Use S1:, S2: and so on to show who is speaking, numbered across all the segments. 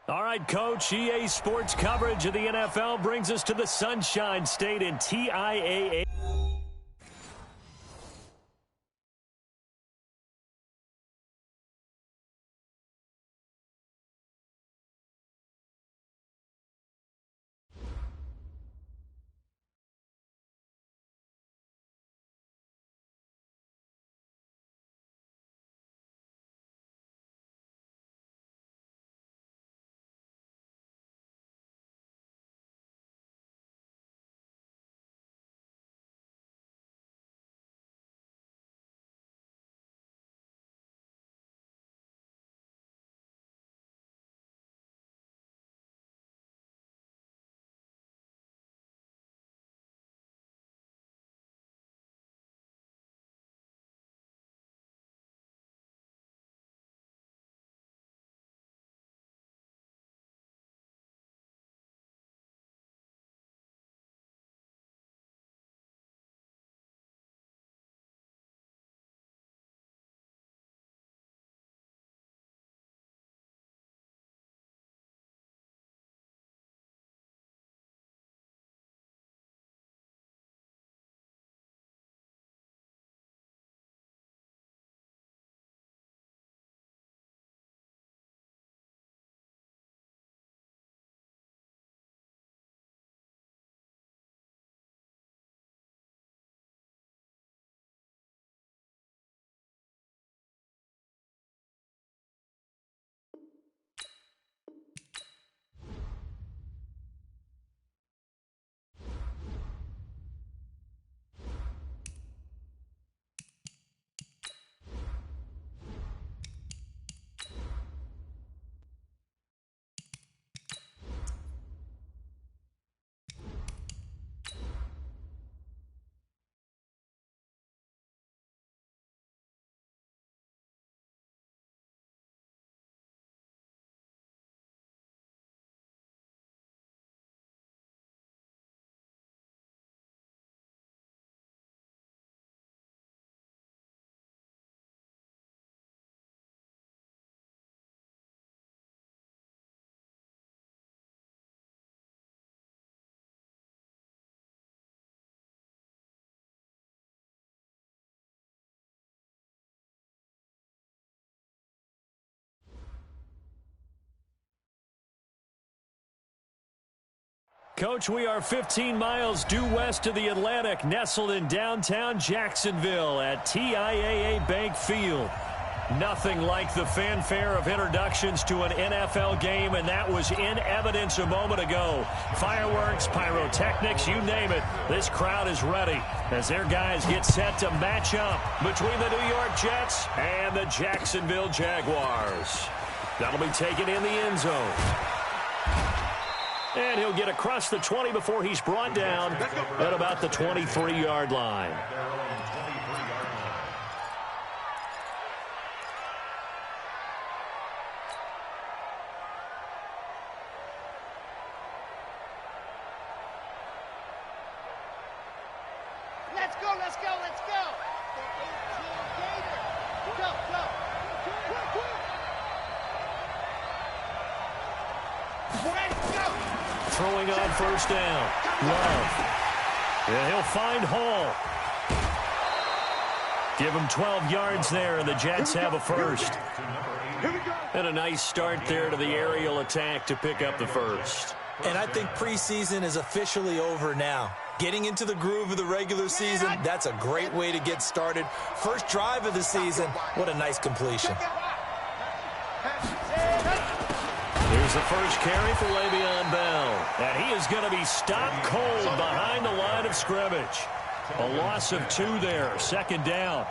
S1: All right, Coach, EA Sports coverage of the NFL brings us to the Sunshine State in TIAA. Coach, we are 15 miles due west of the Atlantic, nestled in downtown Jacksonville at TIAA Bank Field. Nothing like the fanfare of introductions to an NFL game, and that was in evidence a moment ago. Fireworks, pyrotechnics, you name it. This crowd is ready as their guys get set to match up between the New York Jets and the Jacksonville Jaguars. That'll be taken in the end zone. And he'll get across the 20 before he's brought down at about the 23-yard line.
S2: Let's go, let's go, let's go. Go, go. Let's go.
S1: Throwing on first down. Love. And he'll find Hall. Give him 12 yards there, and the Jets have a first. And a nice start there to the aerial attack to pick up the first.
S3: And I think preseason is officially over now. Getting into the groove of the regular season, that's a great way to get started. First drive of the season, what a nice completion.
S1: Here's the first carry for Le'Veon Bell. And he is going to be stopped cold behind the line of scrimmage. A loss of 2 there, second down.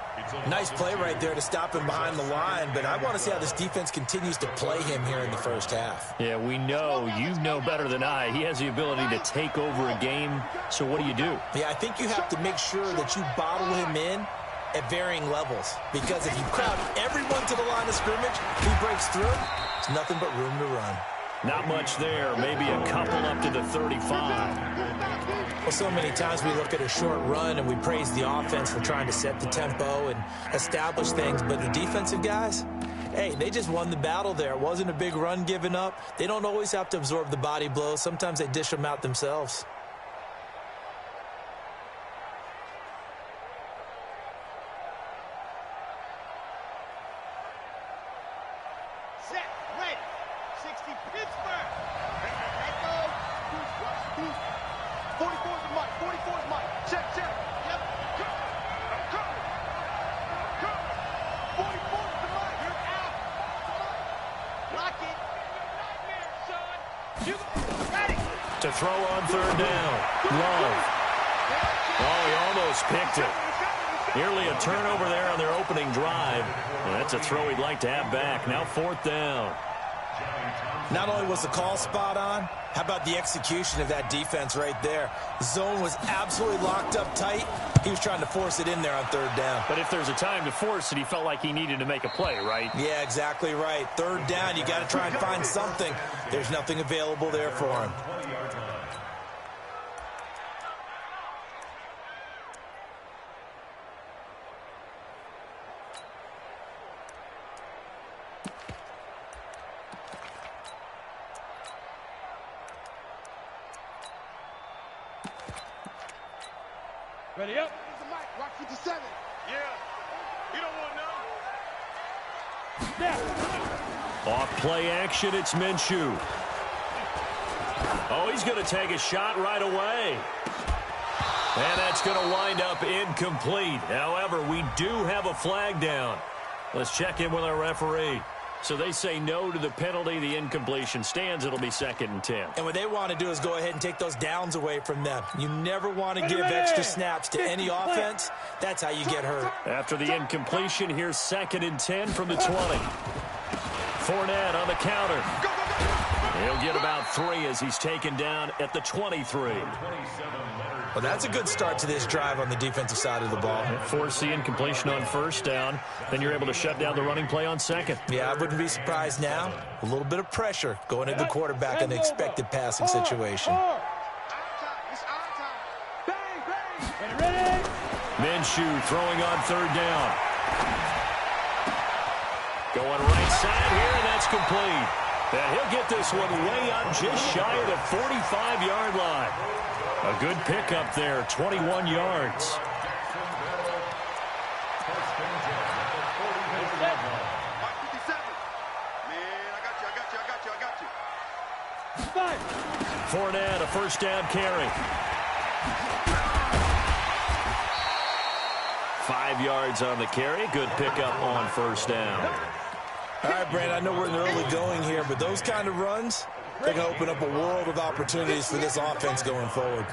S3: Nice play right there to stop him behind the line, but I want to see how this defense continues to play him here in the first half.
S1: Yeah, we know, you know better than I, he has the ability to take over a game, so what do?
S3: Yeah, I think you have to make sure that you bottle him in at varying levels, because if you crowd everyone to the line of scrimmage, he breaks through, there's nothing but room to run.
S1: Not much there, maybe a couple up to the 35.
S3: Well, so many times we look at a short run and we praise the offense for trying to set the tempo and establish things, but the defensive guys, Hey, they just won the battle there. It wasn't a big run given up. They don't always have to absorb the body blows. Sometimes they dish them out themselves.
S2: Set, ready. 60 Pittsburgh. Let go. 44's the mic. 44's mic. Check, check. Yep. Go. Go. Go. 44's the mic. You're out. Lock it. Nightmare, son. You ready.
S1: To throw on third down. Love. Oh, he almost picked it. Nearly a turnover there on their opening drive. And that's a throw he'd like to have back. Now fourth down.
S3: Not only was the call spot on, how about the execution of that defense right there? Zone was absolutely locked up tight. He was trying to force it in there on third down.
S1: But if there's a time to force it, he felt like he needed to make a play, right?
S3: Yeah, exactly right. Third down, you got to try and find something. There's nothing available there for him.
S2: Ready up. Here's the mic. Rock 57. Yeah. You don't want to know. Snap.
S1: Off play action, it's Minshew. Oh, he's going to take a shot right away. And that's going to wind up incomplete. However, we do have a flag down. Let's check in with our referee. So they say no to the penalty. The incompletion stands. It'll be 2nd and 10.
S3: And what they want to do is go ahead and take those downs away from them. You never want to give extra snaps to any offense. That's how you get hurt.
S1: After the incompletion, here's 2nd and 10 from the 20. Fournette on the counter. He'll get about 3 as he's taken down at the 23.
S3: Well, that's a good start to this drive on the defensive side of the ball.
S1: Force the incompletion on first down. Then you're able to shut down the running play on second.
S3: Yeah, I wouldn't be surprised now. A little bit of pressure going at the quarterback in the expected passing situation.
S1: Minshew throwing on third down. Going right side here, and that's complete. And he'll get this one way up just shy of the 45-yard line. A good pickup there, 21 yards. Fournette, a first down carry. 5 yards on the carry. Good pickup on first down.
S3: All right, Brand, I know we're in the early going here, but those kind of runs, they can open up a world of opportunities for this offense going forward.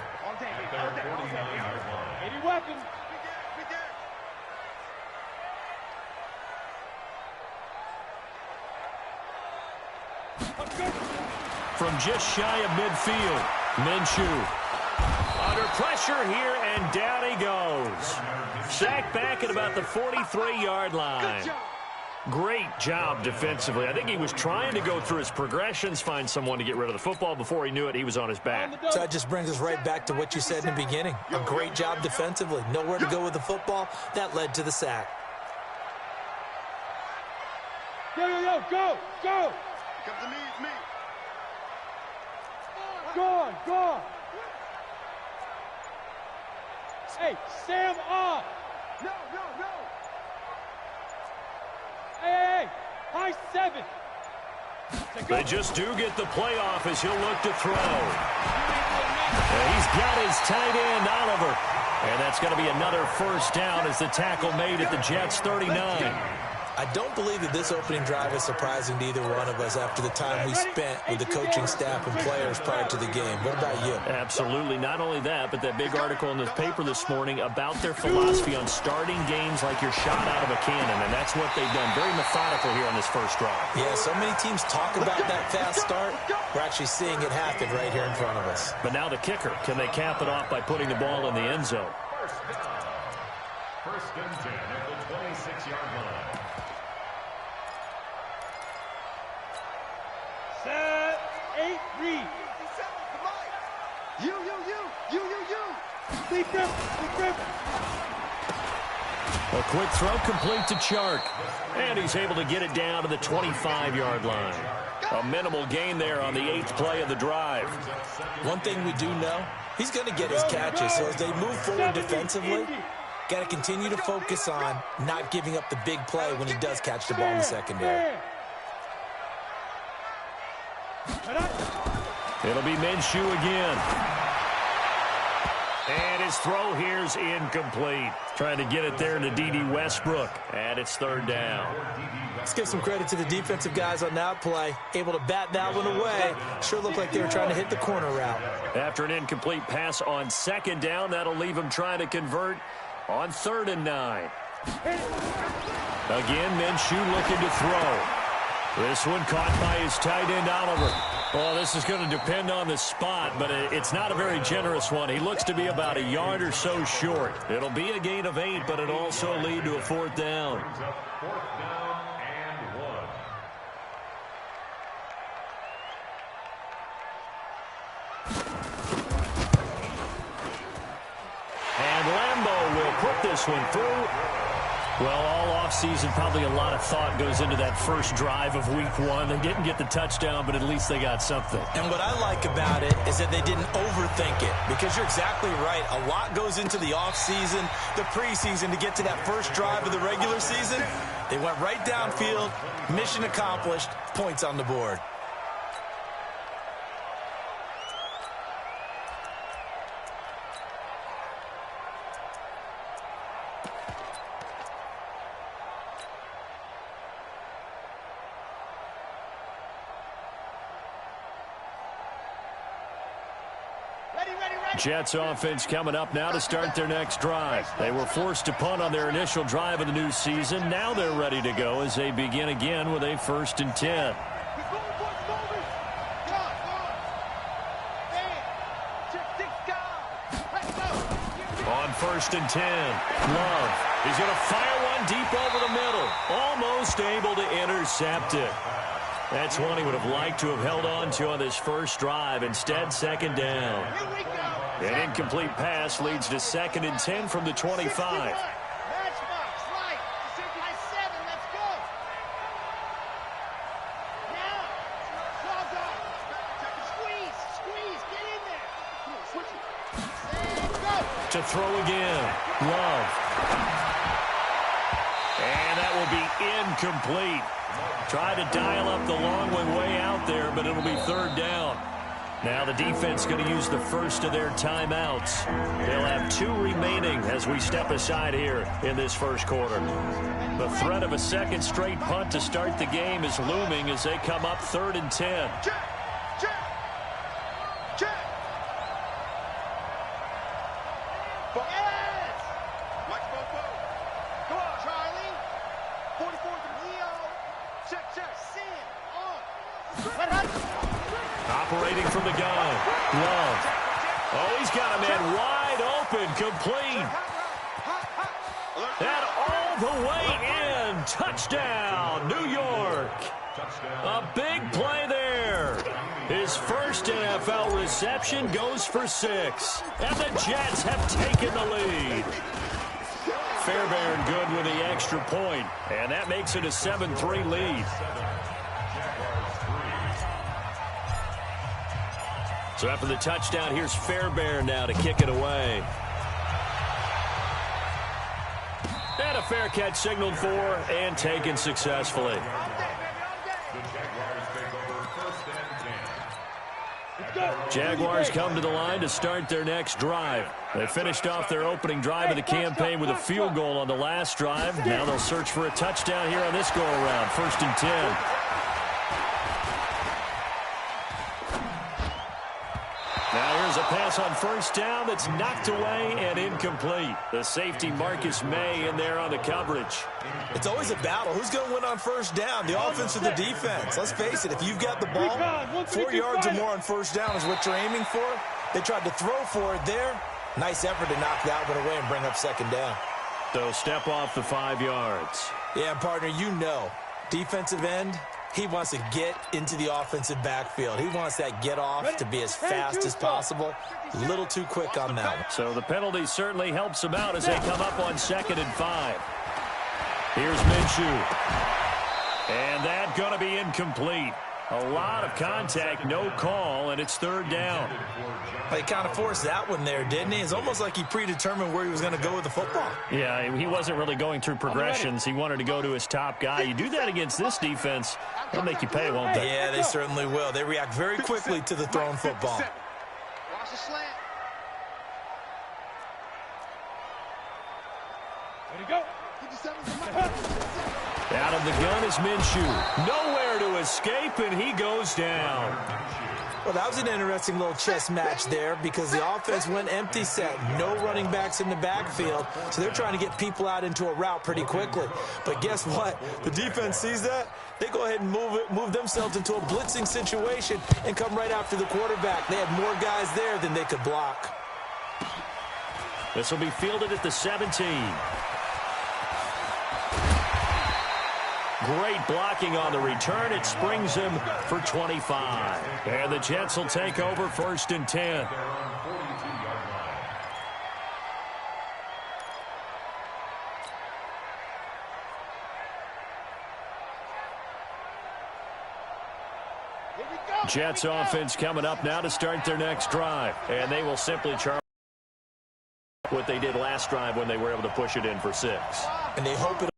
S1: From just shy of midfield, Minshew under pressure here, and down he goes. Sacked back at about the 43-yard line. Great job defensively. I think he was trying to go through his progressions, find someone to get rid of the football. Before he knew it, he was on his back.
S3: So that just brings us right back to what you said in the beginning. A great job defensively. Nowhere to go with the football. That led to the sack.
S2: Yo, go, go. Come to me, it's me. Go on. Hey, Sam off. No. Hey, high 7.
S1: They just do get the playoff as he'll look to throw. He's got his tight end, Oliver. And that's going to be another first down as the tackle made at the Jets' 39.
S3: I don't believe that this opening drive is surprising to either one of us after the time we spent with the coaching staff and players prior to the game. What about you? Absolutely.
S1: Not only that, but that big article in the paper this morning about their philosophy on starting games like you're shot out of a cannon, and that's what they've done. Very methodical here on this first drive.
S3: Yeah, so many teams talk about that fast start. We're actually seeing it happen right here in front of us.
S1: But now the kicker. Can they cap it off by putting the ball in the end zone?
S4: First and 10 at the 26-yard line.
S2: Set, 8, read. You. Sleep grip.
S1: A quick throw complete to Chark. And he's able to get it down to the 25-yard line. A minimal gain there on the 8th play of the drive.
S3: One thing we do know, he's going to get his catches. So as they move forward defensively, got to continue to focus on not giving up the big play when he does catch the ball in the secondary.
S1: It'll be Minshew again. And his throw here's incomplete. Trying to get it there to D.D. Westbrook. And it's 3rd down.
S3: Let's give some credit to the defensive guys on that play. Able to bat that one away. Sure looked like they were trying to hit the corner route.
S1: After an incomplete pass on 2nd down, that'll leave him trying to convert on 3rd and 9. Again, Minshew looking to throw. This one caught by his tight end, Oliver. Well, this is going to depend on the spot, but it's not a very generous one. He looks to be about a yard or so short. It'll be a gain of 8, but it'll also lead to a 4th down.
S4: 4th down and 1.
S1: And Lambeau will put this one through. Well, all offseason, probably a lot of thought goes into that first drive of week 1. They didn't get the touchdown, but at least they got something.
S3: And what I like about it is that they didn't overthink it, because you're exactly right. A lot goes into the offseason, the preseason to get to that first drive of the regular season. They went right downfield, mission accomplished, points on the board.
S1: Jets offense coming up now to start their next drive. They were forced to punt on their initial drive of the new season. Now they're ready to go as they begin again with a 1st and 10. On 1st and 10, Love. He's going to fire one deep over the middle. Almost able to intercept it. That's one he would have liked to have held on to on this first drive. Instead, 2nd down. An incomplete pass leads to 2nd and 10 from the 25. To throw again. Love. And that will be incomplete. Try to dial up the long one way out there, but it'll be 3rd down. Now the defense going to use the first of their timeouts. They'll have 2 remaining as we step aside here in this first quarter. The threat of a 2nd straight punt to start the game is looming as they come up 3rd and 10. Operating from the gun. Love. Oh, he's got a man wide open. Complete. And all the way in. Touchdown, New York. A big play there. His first NFL reception goes for 6. And the Jets have taken the lead. Fairbairn good with the extra point. And that makes it a 7-3 lead. So after the touchdown, here's Fairbairn now to kick it away. And a fair catch signaled for and taken successfully. Jaguars come to the line to start their next drive. They finished off their opening drive of the campaign with a field goal on the last drive. Now they'll search for a touchdown here on this go-around. 1st and 10. Now here's a pass on 1st down that's knocked away and incomplete. The safety Marcus May in there on the coverage.
S3: It's always a battle. Who's going to win on 1st down, the offense or the defense? Let's face it, if you've got the ball, 4 yards or more on 1st down is what you're aiming for. They tried to throw for it there. Nice effort to knock that one away and bring up 2nd down.
S1: They'll step off the 5 yards.
S3: Yeah, partner, you know, defensive end, he wants to get into the offensive backfield. He wants that get off to be as fast as possible. A little too quick on that one.
S1: So the penalty certainly helps him out as they come up on 2nd and 5. Here's Minshew. And that's going to be incomplete. A lot of contact, no call, and it's third down.
S3: He kind of forced that one there, didn't he? It's almost like he predetermined where he was going to go with the football.
S1: Yeah, he wasn't really going through progressions. He wanted to go to his top guy. You do that against this defense, they'll make you pay, won't they?
S3: Yeah, they certainly will. They react very quickly to the thrown football.
S2: Watch the slant. Ready to go.
S1: Out of the gun is Minshew. Nowhere to escape, and he goes down.
S3: Well, that was an interesting little chess match there because the offense went empty set. No running backs in the backfield, so they're trying to get people out into a route pretty quickly. But guess what? The defense sees that. They go ahead and move themselves into a blitzing situation and come right after the quarterback. They had more guys there than they could block.
S1: This will be fielded at the 17. Great blocking on the return. It springs him for 25. And the Jets will take over 1st and 10. Jets offense coming up now to start their next drive. And they will simply charge what they did last drive when they were able to push it in for 6.
S3: And they hope it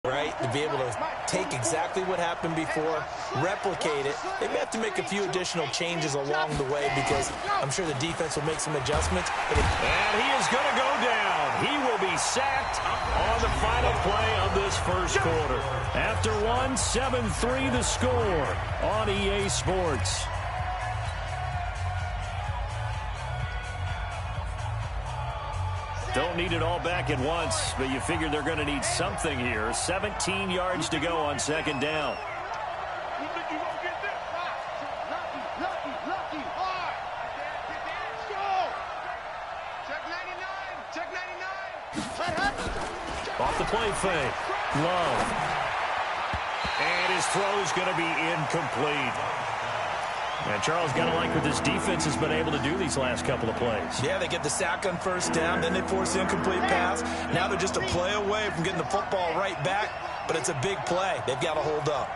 S3: right, to be able to take exactly what happened before, replicate it. They may have to make a few additional changes along the way because I'm sure the defense will make some adjustments.
S1: And he is going to go down. He will be sacked on the final play of this first quarter. After 7-3 the score on EA Sports. Don't need it all back at once, but you figure they're going to need something here. 17 yards to go on 2nd down. Off the play fake. Love. And his throw is going to be incomplete. And Charles, got to like what this defense has been able to do these last couple of plays.
S3: Yeah, they get the sack on 1st down, then they force the incomplete pass. Now they're just a play away from getting the football right back, but it's a big play. They've got to hold up.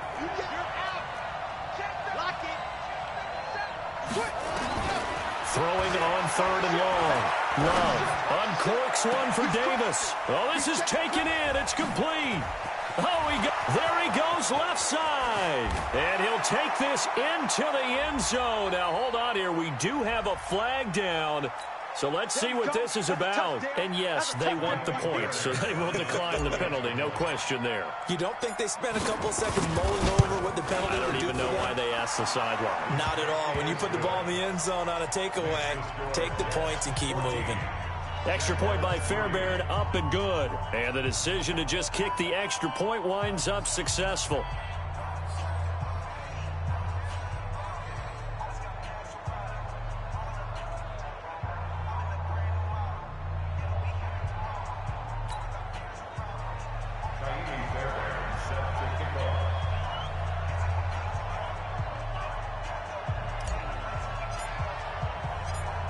S1: Throwing on 3rd and long. Love uncorks one for Davis. Oh, this is taken in. It's complete. Oh, there he goes left side. And he'll take this into the end zone. Now, hold on here. We do have a flag down. So let's see what this is about. And, yes, they want the points, so they will decline the penalty. No question there.
S3: You don't think they spent a couple of seconds mulling over what the penalty would do?
S1: I don't even know why they asked the sideline.
S3: Not at all. When you put the ball in the end zone on a takeaway, take the points and keep moving.
S1: Extra point by Fairbairn, up and good. And the decision to just kick the extra point winds up successful.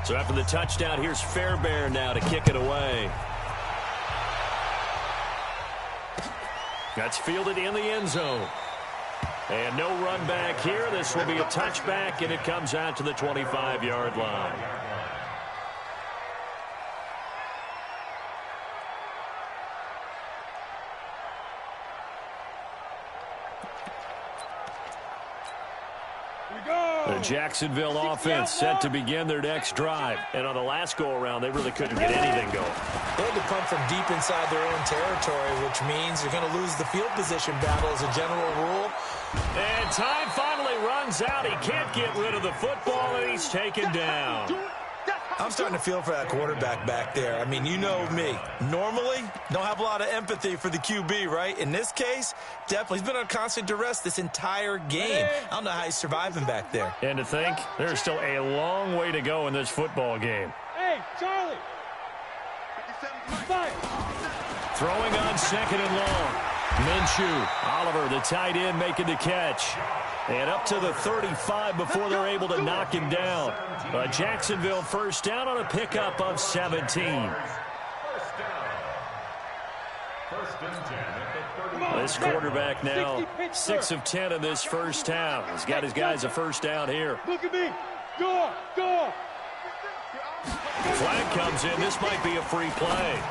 S1: So after the touchdown, here's Fairbairn now to kick it away. That's fielded in the end zone. And no run back here. This will be a touchback, and it comes out to the 25-yard line. The Jacksonville offense set to begin their next drive. And on the last go-around, they really couldn't get anything going.
S3: They had to come from deep inside their own territory, which means you're going to lose the field position battle as a general rule.
S1: And time finally runs out. He can't get rid of the football, and he's taken down.
S3: I'm starting to feel for that quarterback back there. I mean, you know me. Normally, don't have a lot of empathy for the QB, right? In this case, definitely. He's been on constant duress this entire game. I don't know how he's surviving back there.
S1: And to think, there's still a long way to go in this football game.
S2: Hey, Charlie.
S1: Throwing on 2nd and long. Minshew, Oliver, the tight end, making the catch. And up to the 35 before they're able to knock him down. Jacksonville first down on a pickup of 17.
S4: First and 10 at the 30.
S1: This quarterback now 6 of 10 in this first half. He's got his guys a first down here.
S2: Look at me. Go, go.
S1: Flag comes in. This might be a free play.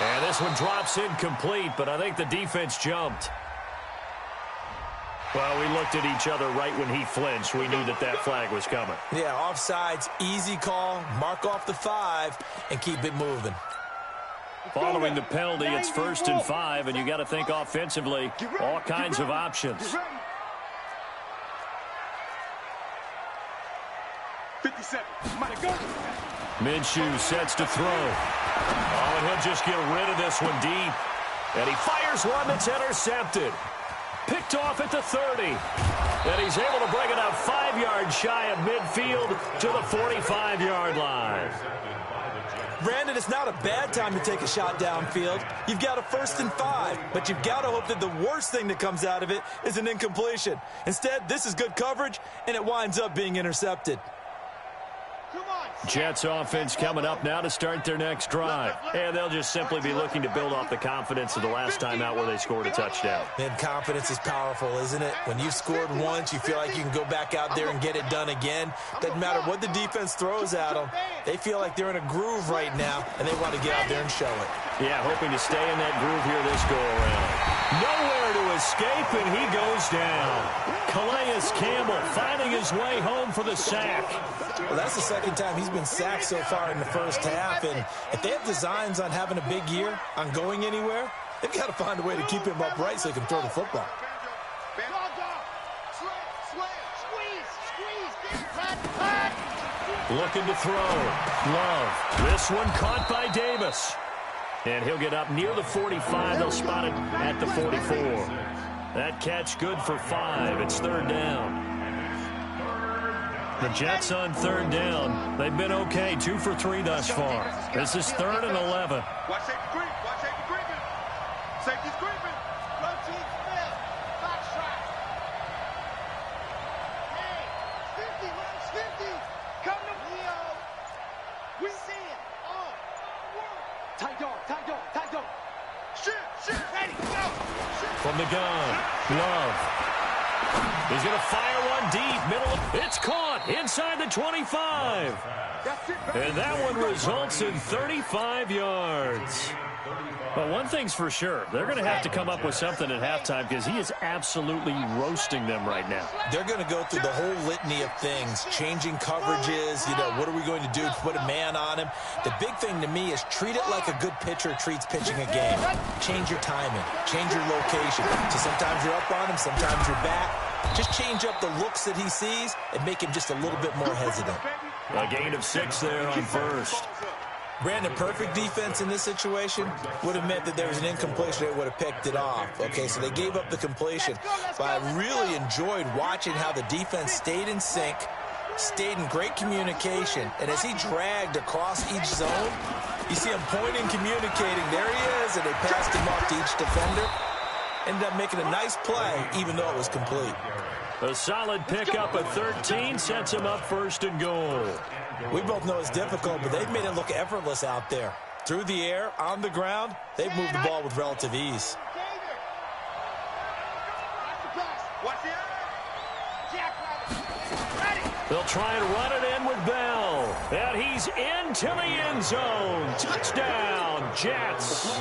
S1: And this one drops incomplete, but I think the defense jumped. Well, we looked at each other right when he flinched. We knew that that flag was coming.
S3: Yeah, offsides, easy call. Mark off the 5 and keep it moving.
S1: Following the penalty, it's 1st and 5, and you got to think offensively, all kinds of options.
S2: 57. Might go.
S1: Minshew sets to throw. Oh, and he'll just get rid of this one deep. And he fires one that's intercepted. Picked off at the 30. And he's able to bring it out 5 yards shy of midfield to the 45-yard line.
S3: Brandon, it's not a bad time to take a shot downfield. You've got a 1st and 5, but you've got to hope that the worst thing that comes out of it is an incompletion. Instead, this is good coverage, and it winds up being intercepted.
S1: Jets offense coming up now to start their next drive. And they'll just simply be looking to build off the confidence of the last time out where they scored a touchdown.
S3: And confidence is powerful, isn't it? When you've scored once, you feel like you can go back out there and get it done again. Doesn't matter what the defense throws at them. They feel like they're in a groove right now, and they want to get out there and show it.
S1: Yeah, hoping to stay in that groove here this go-around. Nowhere to escape, and he goes down. Calais Campbell finding his way home for the sack.
S3: Well, that's the second time he's been sacked so far in the first half, and if they have designs on having a big year, on going anywhere, they've got to find a way to keep him upright so he can throw the football.
S1: Looking to throw. Love. This one caught by Davis. And he'll get up near the 45. They'll spot it at the 44. That catch good for 5. It's 3rd down. The Jets on 3rd down. They've been okay. 2 for 3 thus far. This is 3rd and 11.
S2: Watch safety creep. Watch safety creeping. Safety's creeping. Run team Smith. Box track. Hey, 50. Runs 50. Come to Leo. We see it. Oh. Tight dog. Tight dog. Tight dog. Shoot. Ready. Go. Shoot.
S1: From the gun. Love. He's going to fire one deep. Middle. It's caught inside the 25. And that one results in 35 yards. Well, one thing's for sure. They're going to have to come up with something at halftime because he is absolutely roasting them right now.
S3: They're going to go through the whole litany of things, changing coverages, what are we going to do to put a man on him? The big thing to me is treat it like a good pitcher treats pitching a game. Change your timing, change your location. So sometimes you're up on him, sometimes you're back. Just change up the looks that he sees and make him just a little bit more hesitant.
S1: A gain of 6 there on 1st.
S3: Brandon, perfect defense in this situation would have meant that there was an incompletion. They would have picked it off. Okay, so they gave up the completion. But I really enjoyed watching how the defense stayed in sync, stayed in great communication, and as he dragged across each zone, you see him pointing, communicating. There he is, and they passed him off to each defender. Ended up making a nice play, even though it was complete.
S1: A solid pickup at 13 sets him up 1st and goal.
S3: We both know it's difficult, but they've made it look effortless out there. Through the air, on the ground, they've moved the ball with relative ease.
S1: They'll try and run it in with Bell. And he's into the end zone. Touchdown, Jets.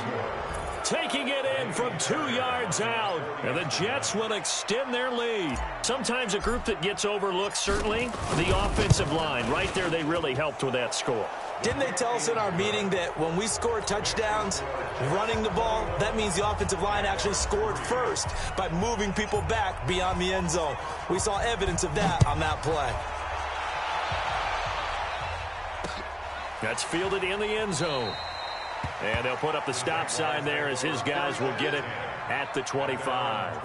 S1: Taking it in from 2 yards out. And the Jets will extend their lead. Sometimes a group that gets overlooked, certainly, the offensive line. Right there, they really helped with that score.
S3: Didn't they tell us in our meeting that when we score touchdowns running the ball, that means the offensive line actually scored first by moving people back beyond the end zone? We saw evidence of that on that play.
S1: That's fielded in the end zone. And they'll put up the stop sign there as his guys will get it at the 25.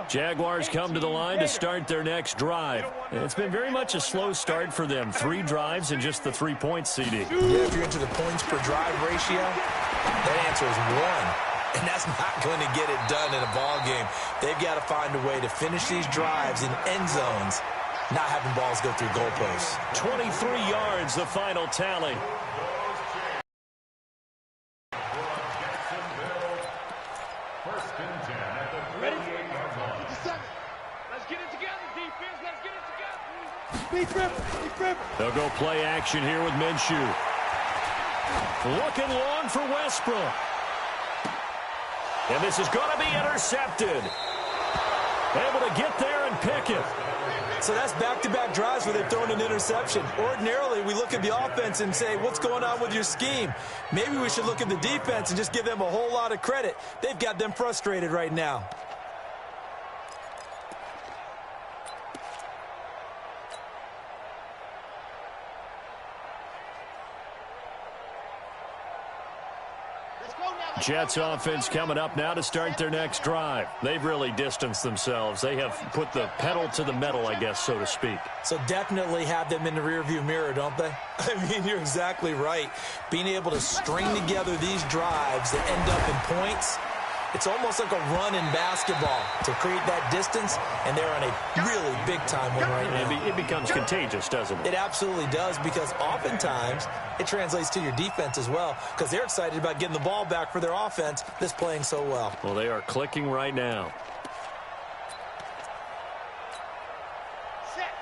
S1: Jaguars come to the line to start their next drive. It's been very much a slow start for them. 3 drives and just the 3 points, CD.
S3: Yeah, if you're into the points per drive ratio, shows one. And that's not going to get it done in a ball game. They've got to find a way to finish these drives in end zones, not having balls go through goalposts.
S1: 23 yards, the final tally.
S2: Ready? 57. Let's get it together, defense. Let's get it together. Speed dribble.
S1: They'll go play action here with Minshew. Looking long for Westbrook. And this is going to be intercepted. Able to get there and pick it.
S3: So that's back-to-back drives where they've thrown an interception. Ordinarily, we look at the offense and say, what's going on with your scheme? Maybe we should look at the defense and just give them a whole lot of credit. They've got them frustrated right now.
S1: Jets offense coming up now to start their next drive. They've really distanced themselves. They have put the pedal to the metal, I guess, so to speak.
S3: So definitely have them in the rearview mirror, don't they? I mean, you're exactly right. Being able to string together these drives that end up in points, it's almost like a run in basketball to create that distance, and they're on a really big-time one right now.
S1: It becomes contagious, doesn't it?
S3: It absolutely does, because oftentimes it translates to your defense as well, because they're excited about getting the ball back for their offense that's playing so well.
S1: Well, they are clicking right now.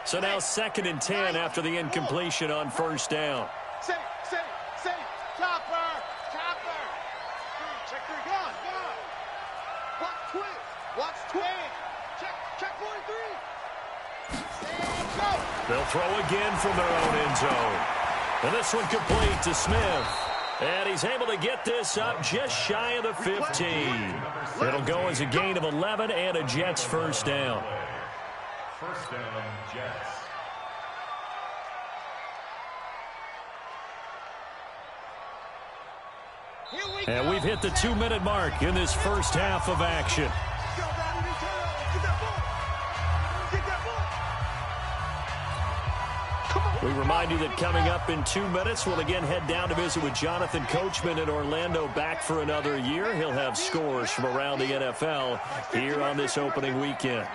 S1: So now 2nd and 10 after the incompletion on first down.
S2: City. Chopper. Check 3. Gone. Watch twin. Check 43. And go.
S1: They'll throw again from their own end zone. And this one complete to Smith. And he's able to get this up just shy of the 15. It'll go as a gain of 11 and a Jets first down.
S4: First down, Jets.
S1: And we've hit the 2-minute mark in this first half of action. We remind you that coming up in 2 minutes, we'll again head down to visit with Jonathan Coachman in Orlando, back for another year. He'll have scores from around the NFL here on this opening weekend.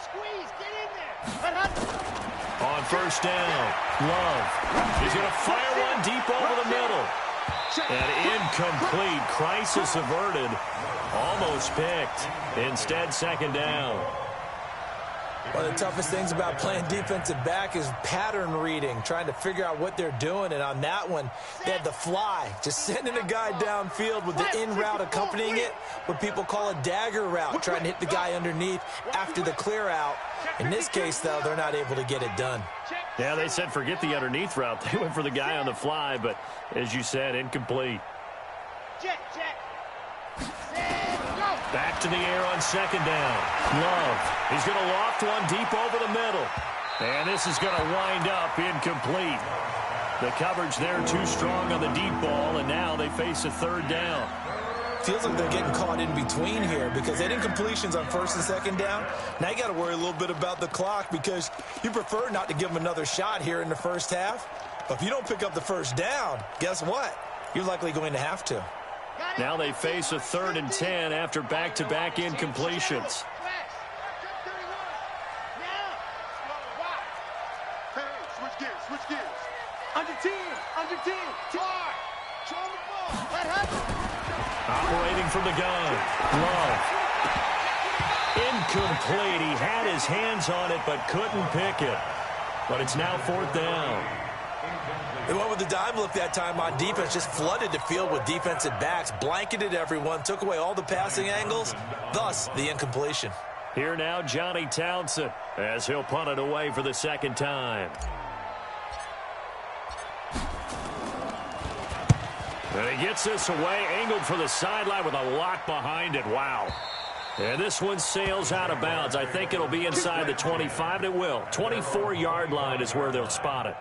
S2: Squeeze, get in there.
S1: On first down, Love. He's going to fire one deep over the middle. And incomplete. Crisis averted. Almost picked. Instead, second down.
S3: One of the toughest things about playing defensive back is pattern reading, trying to figure out what they're doing. And on that one, they had the fly, just sending a guy downfield with the in route accompanying it, what people call a dagger route, trying to hit the guy underneath after the clear out. In this case, though, they're not able to get it done.
S1: Yeah, they said forget the underneath route. They went for the guy on the fly, but as you said, incomplete.
S2: Check.
S1: Back to the air on second down. Love. He's going to loft one deep over the middle. And this is going to wind up incomplete. The coverage there too strong on the deep ball, and now they face a third down.
S3: Feels like they're getting caught in between here because they had incompletions on first and second down. Now you got to worry a little bit about the clock because you prefer not to give them another shot here in the first half. But if you don't pick up the first down, guess what? You're likely going to have to.
S1: Now they face a 3rd and 10 after back-to-back incompletions.
S2: Switch gears. Under 10.
S1: Operating from the gun. Love. Incomplete. He had his hands on it but couldn't pick it. But it's now 4th down.
S3: They went with the dime look that time on defense, just flooded the field with defensive backs, blanketed everyone, took away all the passing angles, thus the incompletion.
S1: Here now, Johnny Townsend, as he'll punt it away for the second time. And he gets this away, angled for the sideline with a lot behind it. Wow. And this one sails out of bounds. I think it'll be inside the 25, and it will. 24-yard line is where they'll spot it.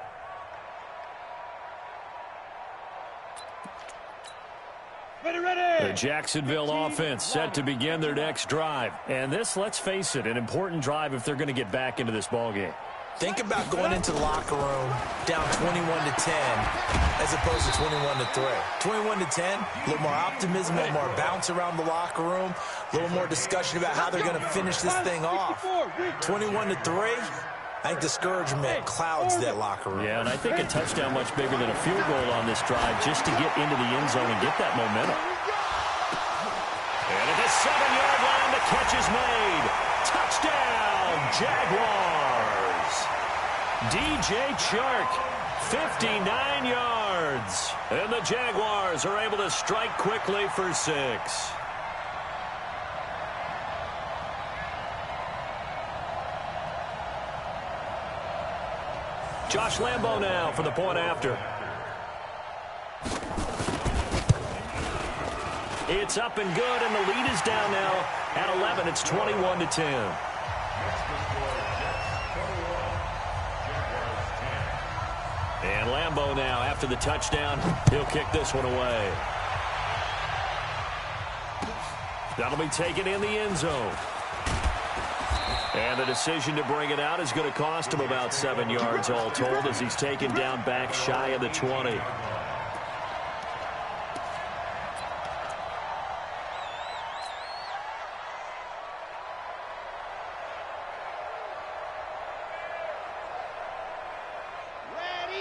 S1: The Jacksonville offense set to begin their next drive. And this, let's face it, an important drive if they're going to get back into this ballgame.
S3: Think about going into the locker room down 21-10 as opposed to 21-3. 21-10, a little more optimism, a little more bounce around the locker room, a little more discussion about how they're going to finish this thing off. 21-3, I think discouragement clouds that locker room.
S1: Yeah, and I think a touchdown much bigger than a field goal on this drive just to get into the end zone and get that momentum. And at the 7-yard line, the catch is made. Touchdown, Jaguars. DJ Chark, 59 yards. And the Jaguars are able to strike quickly for 6. Josh Lambo now for the point after. It's up and good, and the lead is down now at 11. It's 21-10. And Lambo now, after the touchdown, he'll kick this one away. That'll be taken in the end zone. And the decision to bring it out is going to cost him about 7 yards all told as he's taken down back shy of the 20.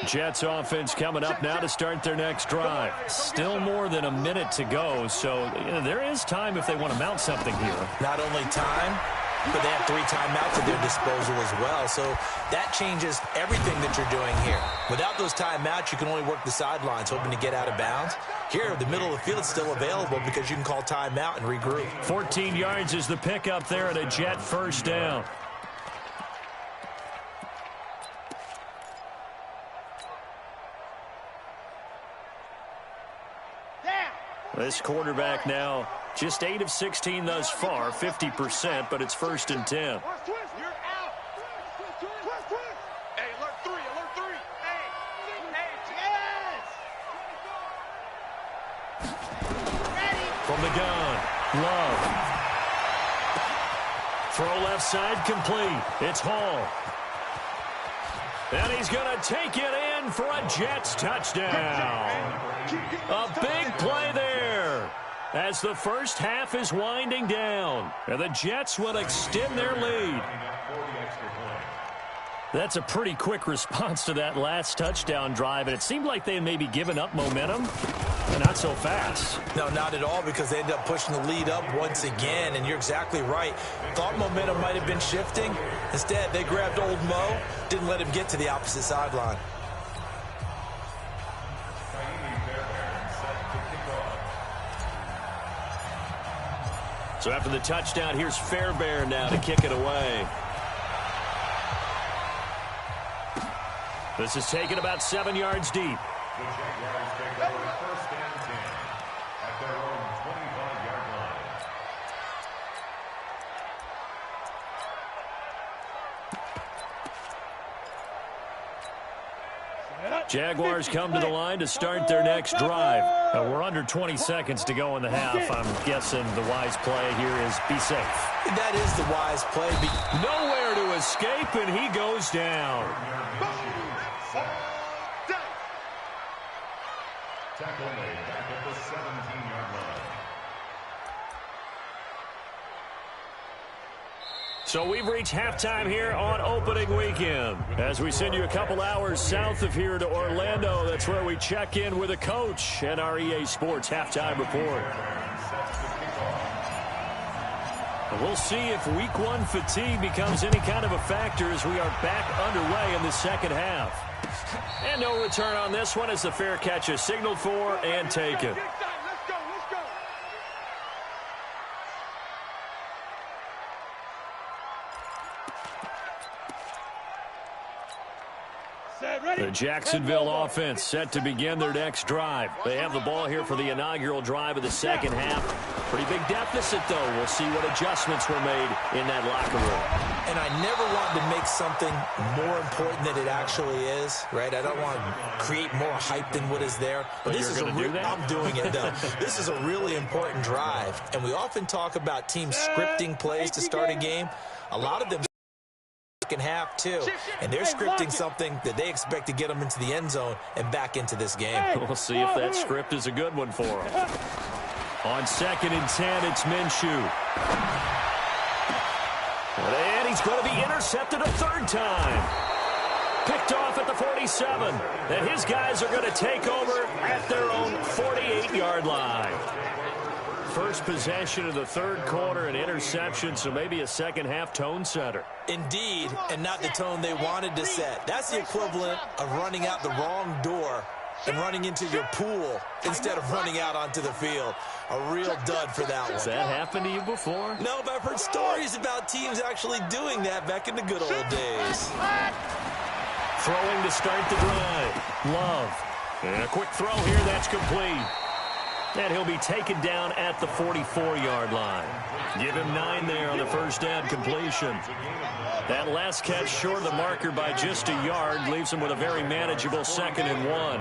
S1: Jets offense coming up now to start their next drive. Still more than a minute to go, so there is time if they want to mount something here.
S3: Not only time, but they have 3 timeouts at their disposal as well, so that changes everything that you're doing here. Without those timeouts, you can only work the sidelines, hoping to get out of bounds. Here, the middle of the field is still available because you can call timeout and regroup.
S1: 14 yards is the pickup there at a Jet first down. This quarterback now just 8 of 16 thus far, 50%, but it's 1st and 10.
S2: You're out. Hey, alert 3, alert 3. Hey, yes. Ready.
S1: From the gun, Love. Throw left side complete. It's Hall. And he's going to take it in for a Jets touchdown. A big play there as the first half is winding down. And the Jets will extend their lead. That's a pretty quick response to that last touchdown drive, and it seemed like they had maybe given up momentum, but not so fast.
S3: No, not at all, because they ended up pushing the lead up once again, and you're exactly right. Thought momentum might have been shifting. Instead, they grabbed old Mo, didn't let him get to the opposite sideline.
S1: So after the touchdown, here's Fairbairn now to kick it away. This is taken about 7 yards deep.
S4: The Jaguars take over 1st and 10 at their own 25-yard line.
S1: Jaguars come to the line to start their next drive. We're under 20 seconds to go in the half. I'm guessing the wise play here is be safe.
S3: That is the wise play.
S1: Nowhere to escape, and he goes down.
S4: Tackle made back at the 17-yard line.
S1: So we've reached halftime here on opening weekend. As we send you a couple hours south of here to Orlando, that's where we check in with a coach and our EA Sports halftime report. And we'll see if week 1 fatigue becomes any kind of a factor as we are back underway in the second half. And no return on this one as the fair catch is signaled for and taken.
S2: Let's go.
S1: The Jacksonville offense set to begin their next drive. They have the ball here for the inaugural drive of the second half. Pretty big deficit, though. We'll see what adjustments were made in that locker room.
S3: And I never wanted to make something more important than it actually is, right? I don't want to create more hype than what is there.
S1: But
S3: this is I'm doing it, though. This is a really important drive. And we often talk about teams scripting plays to start a game. A lot of them second half, too. And they're scripting something that they expect to get them into the end zone and back into this game.
S1: We'll see if that script is a good one for them. On 2nd and 10, it's Minshew. And he's going to be intercepted a third time. Picked off at the 47. And his guys are going to take over at their own 48-yard line. First possession of the third quarter, an interception, so maybe a second-half tone setter.
S3: Indeed, and not the tone they wanted to set. That's the equivalent of running out the wrong door and running into your pool instead of running out onto the field. A real dud for that one.
S1: Has that happened to you before?
S3: No, but I've heard stories about teams actually doing that back in the good old days.
S1: Throwing to start the drive. Love. And a quick throw here, that's complete. And he'll be taken down at the 44-yard line. Give him 9 there on the first down completion. That last catch short of the marker by just a yard leaves him with a very manageable 2nd and 1.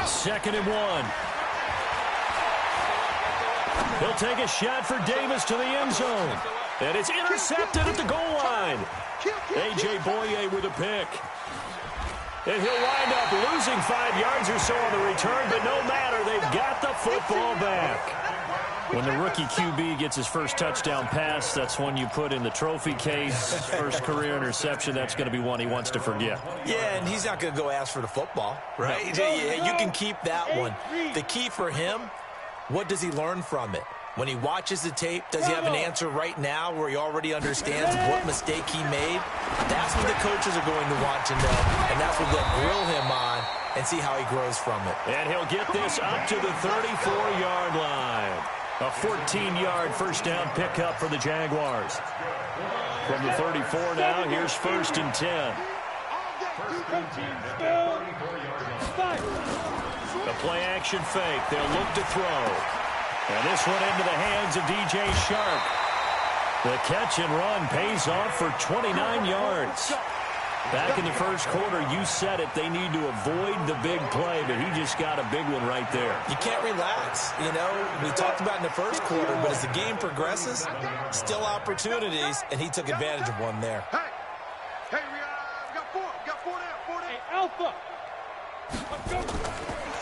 S1: 2nd and 1. He'll take a shot for Davis to the end zone. And it's intercepted at the goal line. A.J. Boye with a pick. And he'll wind up losing 5 yards or so on the return, but no matter, they've got the football back. When the rookie QB gets his first touchdown pass, that's one you put in the trophy case. First career interception, that's going to be one he wants to forget.
S3: Yeah, and he's not going to go ask for the football, right? Yeah, you can keep that one. The key for him, what does he learn from it? When he watches the tape, does he have an answer right now where he already understands what mistake he made? That's what the coaches are going to want to know, and that's what they'll grill him on and see how he grows from it.
S1: And he'll get this up to the 34-yard line. A 14-yard first down pickup for the Jaguars. From the 34 now, here's 1st and 10. The play-action fake. They'll look to throw. And this one into the hands of DJ Shark. The catch and run pays off for 29 yards. Back in the first quarter, you said it, they need to avoid the big play, but he just got a big one right there.
S3: You can't relax. You know, we talked about in the first quarter, but as the game progresses, still opportunities, and he took advantage of one there.
S2: Hey, we got 4. We got 4 down. Hey, Alpha. Let's go.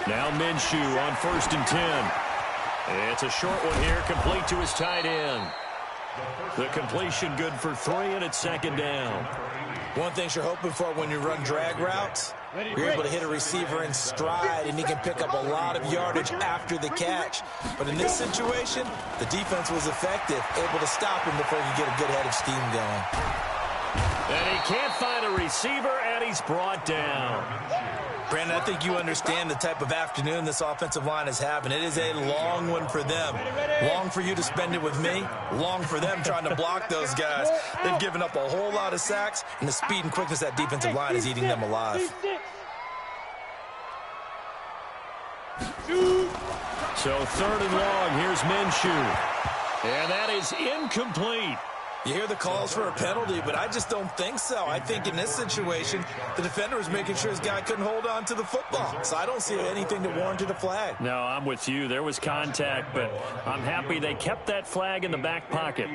S1: Now Minshew on 1st and 10. It's a short one here, complete to his tight end. The completion good for 3, and it's 2nd down.
S3: One thing you're hoping for when you run drag routes, you're able to hit a receiver in stride, and he can pick up a lot of yardage after the catch. But in this situation, the defense was effective, able to stop him before he could get a good head of steam going.
S1: And he can't find a receiver, and he's brought down.
S3: Brandon, I think you understand the type of afternoon this offensive line is having. It is a long one for them. Long for you to spend it with me. Long for them trying to block those guys. They've given up a whole lot of sacks, and the speed and quickness of that defensive line is eating them alive.
S1: So 3rd and long, here's Minshew. And that is incomplete.
S3: You hear the calls for a penalty, but I just don't think so. I think in this situation, the defender was making sure his guy couldn't hold on to the football. So I don't see anything that warranted a flag.
S1: No, I'm with you. There was contact, but I'm happy they kept that flag in the back pocket.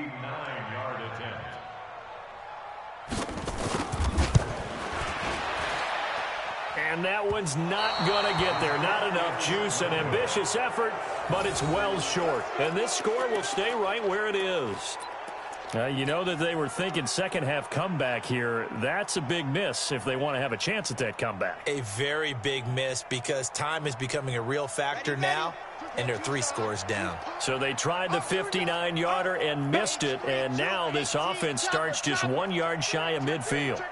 S1: And that one's not going to get there. Not enough juice, an ambitious effort, but it's well short. And this score will stay right where it is. You know that they were thinking second-half comeback here. That's a big miss if they want to have a chance at that comeback.
S3: A very big miss because time is becoming a real factor now, and they're 3 scores down.
S1: So they tried the 59-yarder and missed it, and now this offense starts just 1 yard shy of midfield.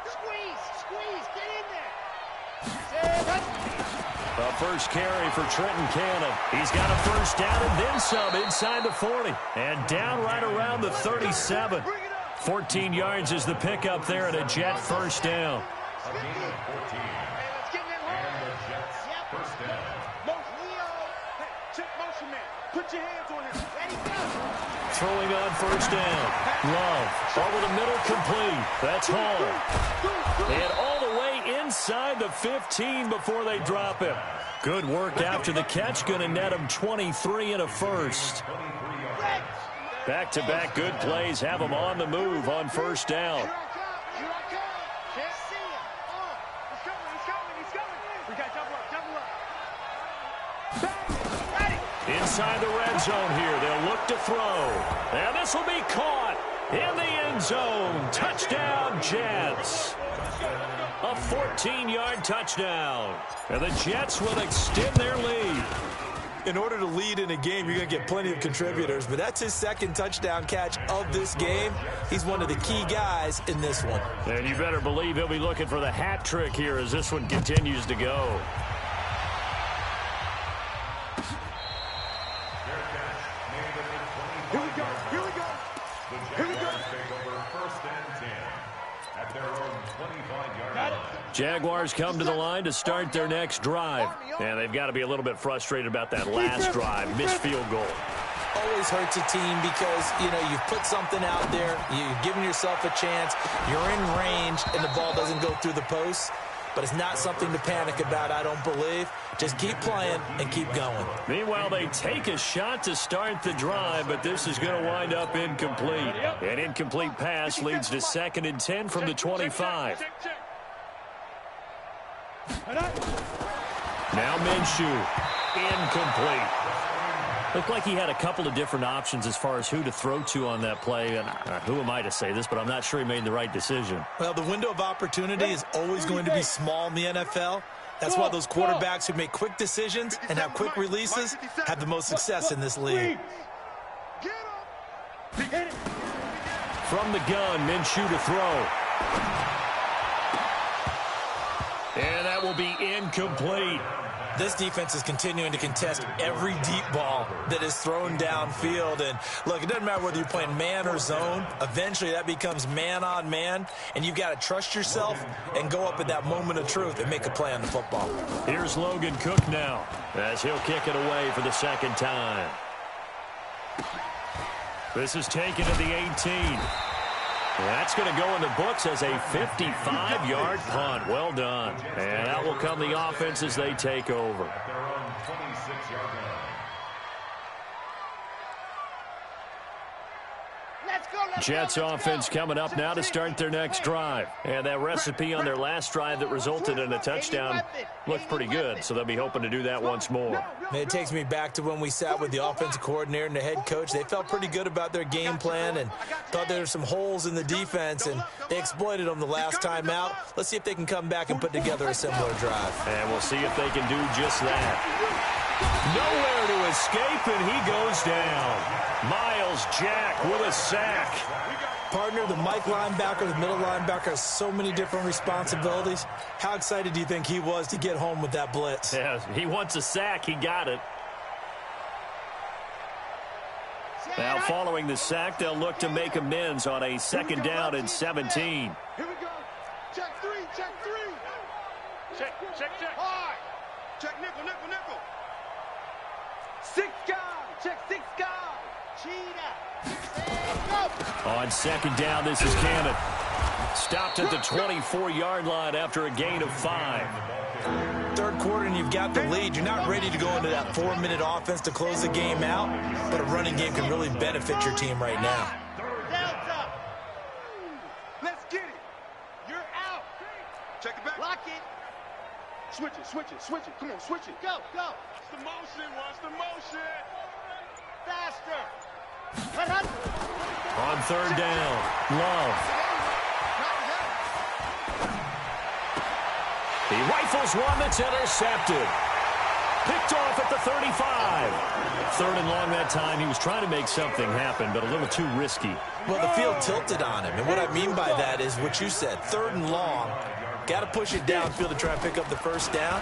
S1: The first carry for Trenton Cannon. He's got a first down and then some inside the 40. And down right around the 37. 14 yards is the pickup there and a Jet first down. Throwing on first down. Love over the middle, complete. That's Hall. And all the way inside the 15 before they drop him. Good work after the catch. Going to net him 23 and a first. Back-to-back good plays have them on the move on first down.
S2: Here I come. Can't see him. He's coming. We got double up. Ready.
S1: Inside the red zone here. They'll look to throw. And this will be caught in the end zone. Touchdown, Jets. A 14-yard touchdown. And the Jets will extend their lead.
S3: In order to lead in a game, you're going to get plenty of contributors, but that's his second touchdown catch of this game. He's one of the key guys in this one.
S1: And you better believe he'll be looking for the hat trick here as this one continues to go.
S2: Here we go.
S4: Take over first and 10 at their own 25-yard line.
S1: Jaguars come to the line to start their next drive. And they've got to be a little bit frustrated about that last drive. Missed field goal.
S3: Always hurts a team because, you've put something out there. You've given yourself a chance. You're in range, and the ball doesn't go through the posts. But it's not something to panic about, I don't believe. Just keep playing and keep going.
S1: Meanwhile, they take a shot to start the drive, but this is going to wind up incomplete. An incomplete pass leads to 2nd and 10 from the 25. Now Minshew. Incomplete. Looked like he had a couple of different options as far as who to throw to on that play. And who am I to say this, but I'm not sure he made the right decision.
S3: Well, the window of opportunity is always going to be small in the NFL. That's why those quarterbacks who make quick decisions and have quick releases have the most success in this league.
S1: From the gun, Minshew to throw. And that will be incomplete.
S3: This defense is continuing to contest every deep ball that is thrown downfield. And, look, it doesn't matter whether you're playing man or zone. Eventually, that becomes man-on-man, and you've got to trust yourself and go up at that moment of truth and make a play on the football.
S1: Here's Logan Cook now as he'll kick it away for the second time. This is taken at the 18. That's going to go in the books as a 55-yard punt. Well done. And that will come the offense as they take over.
S4: At their own 26-yard line.
S1: Jets offense coming up now to start their next drive. And that recipe on their last drive that resulted in a touchdown looks pretty good, so they'll be hoping to do that once more.
S3: It takes me back to when we sat with the offensive coordinator and the head coach. They felt pretty good about their game plan and thought there were some holes in the defense, and they exploited them the last time out. Let's see if they can come back and put together a similar drive.
S1: And we'll see if they can do just that. Nowhere to escape, and he goes down. Myles Jack with a sack.
S3: Partner, the Mike linebacker, the middle linebacker has so many different responsibilities. How excited do you think he was to get home with that blitz?
S1: Yeah, he wants a sack. He got it. Now, following the sack, they'll look to make amends on a 2nd down and 17.
S2: Here we go. Check three. Check. Hard. Check nickel. Six guys. Check 6 guys. Cheetah. Go.
S1: On 2nd down, this is Cannon. Stopped at the 24-yard line after a gain of 5.
S3: Third quarter and you've got the lead. You're not ready to go into that 4-minute offense to close the game out, but a running game can really benefit your team right now.
S2: Delta. Let's get it. You're out. Check it back. Lock it. Switch it. Come on, switch it. Go. What's the motion? Faster.
S1: On 3rd down, Love. He rifles one that's intercepted. Picked off at the 35. 3rd and long that time. He was trying to make something happen, but a little too risky.
S3: Well, the field tilted on him, and what I mean by that is what you said. 3rd and long. Got to push it downfield to try and pick up the first down.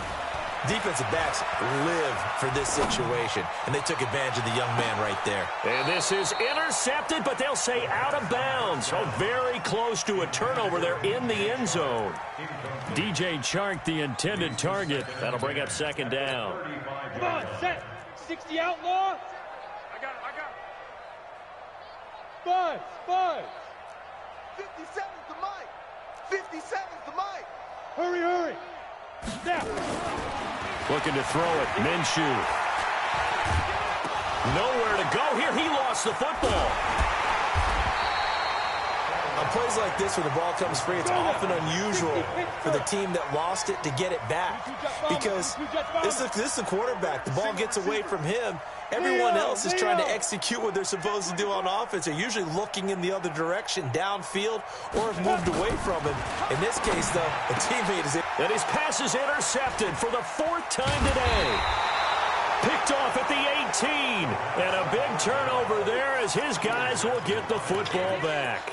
S3: Defensive backs live for this situation, and they took advantage of the young man right there.
S1: And this is intercepted, but they'll say out of bounds. Oh, very close to a turnover there in the end zone. DJ Chark, the intended target. That'll bring up 2nd down.
S2: Come on, set. 60 outlaw. I got it. Five. 57's the mic. 57's the mic. Hurry. Now.
S1: Looking to throw it. Minshew. Nowhere to go here. He lost the football.
S3: On plays like this where the ball comes free, it's often unusual for the team that lost it to get it back. Because this is a quarterback. The ball gets away from him. Everyone else is trying to execute what they're supposed to do on offense. They're usually looking in the other direction, downfield, or have moved away from him. In this case, though, a teammate is in.
S1: And his pass is intercepted for the 4th time today. Picked off at the 18. And a big turnover there as his guys will get the football back.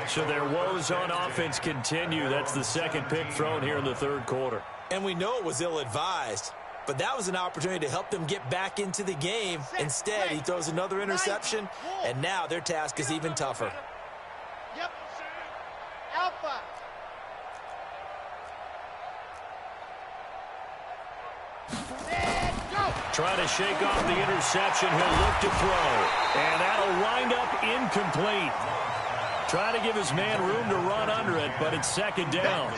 S1: So their woes on offense continue. That's the 2nd pick thrown here in the 3rd quarter.
S3: And we know it was ill-advised. But that was an opportunity to help them get back into the game. Instead, he throws another interception, and now their task is even tougher.
S2: Yep. Alpha.
S1: Trying to shake off the interception. He'll look to throw. And that'll wind up incomplete. Trying to give his man room to run under it, but it's 2nd down.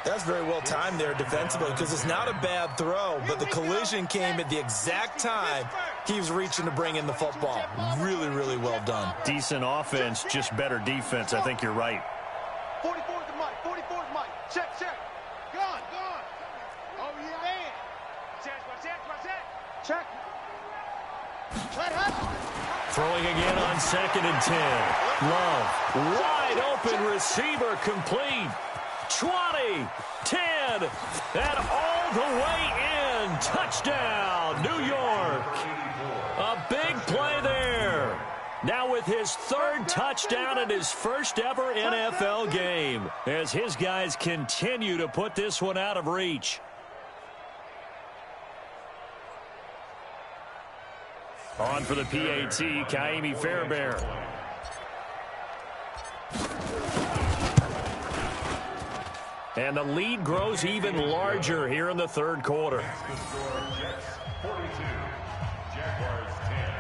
S3: That's very well timed there defensively because it's not a bad throw, but the collision came at the exact time he was reaching to bring in the football. Really, really well done.
S1: Decent offense, just better defense. I think you're right.
S2: 44 is the mic. 44 is mic. Check, check. Gone, gone. Oh, yeah, man. Check. What happened?
S1: Throwing again on 2nd and 10. Love, wide open receiver, complete. 20, 10, and all the way in. Touchdown, New York. A big play there. Now with his 3rd touchdown in his 1st ever NFL game, as his guys continue to put this one out of reach. On for the PAT, Kaimi Fairbairn. And the lead grows even larger here in the 3rd quarter.
S4: The score, Jets 42, Jaguars 10.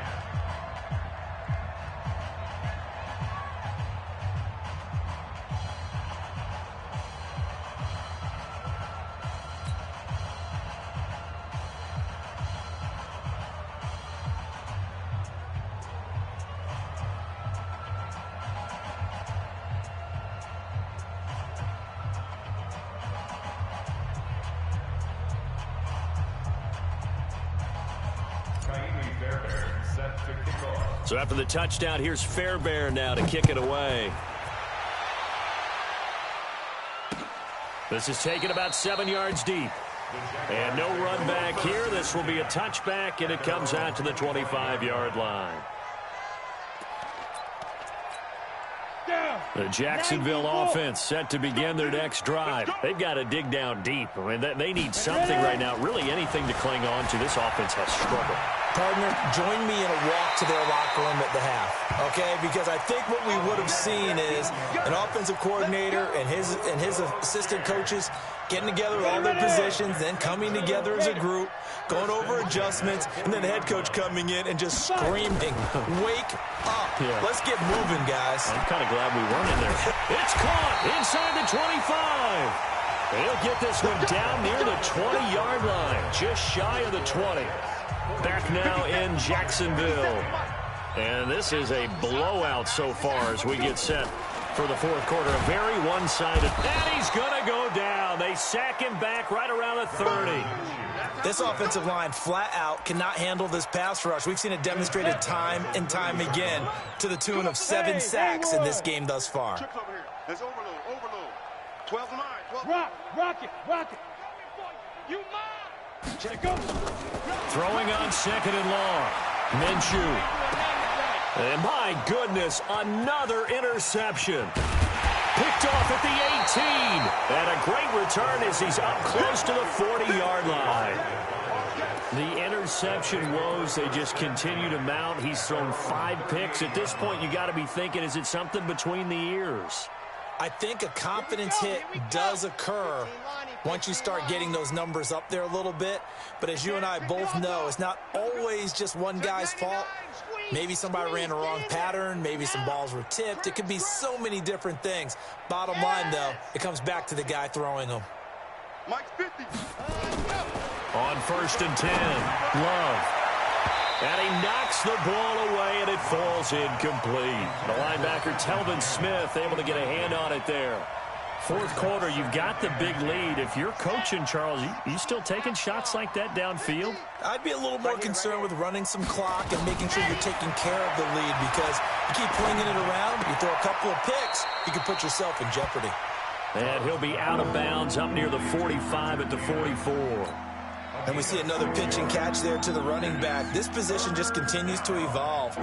S1: So after the touchdown, here's Fairbairn now to kick it away. This is taken about 7 yards deep. And no run back here. This will be a touchback, and it comes out to the 25-yard line. The Jacksonville offense set to begin their next drive. They've got to dig down deep. I mean, they need something right now, really anything to cling on to. This offense has struggled.
S3: Partner, join me in a walk to their locker room at the half, okay? Because I think what we would have seen is an offensive coordinator and his assistant coaches getting together all their positions, then coming together as a group, going over adjustments, and then the head coach coming in and just screaming, wake up. Yeah. Let's get moving, guys.
S1: I'm kind of glad we weren't in there. It's caught inside the 25. They'll get this one down near the 20-yard line, just shy of the 20. Back now in Jacksonville. And this is a blowout so far as we get set for the 4th quarter. A very one-sided. And he's going to go down. They sack him back right around the 30.
S3: This offensive line flat out cannot handle this pass rush. We've seen it demonstrated time and time again to the tune of 7 sacks in this game thus far.
S2: Trips over here. There's overload. 12 to 9. 12
S5: Rock it. You mine.
S2: Check go.
S1: Throwing on 2nd and long. Minshew. And my goodness, another interception. Picked off at the 18. And a great return as he's up close to the 40-yard line. The interception woes, they just continue to mount. He's thrown 5 picks. At this point, you got to be thinking, is it something between the ears?
S3: I think a confidence hit does occur once you start getting those numbers up there a little bit. But as you and I both know, it's not always just one guy's fault. Maybe somebody ran a wrong pattern. Maybe some balls were tipped. It could be so many different things. Bottom line, though, it comes back to the guy throwing them.
S2: Mike's 50.
S1: On 1st and 10, Love. And he knocks the ball away, and it falls incomplete. The linebacker, Telvin Smith, able to get a hand on it there. Fourth quarter, you've got the big lead. If you're coaching, Charles, you still taking shots like that downfield?
S3: I'd be a little more concerned with running some clock and making sure you're taking care of the lead, because you keep flinging it around, you throw a couple of picks, you can put yourself in jeopardy.
S1: And he'll be out of bounds up near the 45 at the 44.
S3: And we see another pitch and catch there to the running back. This position just continues to evolve.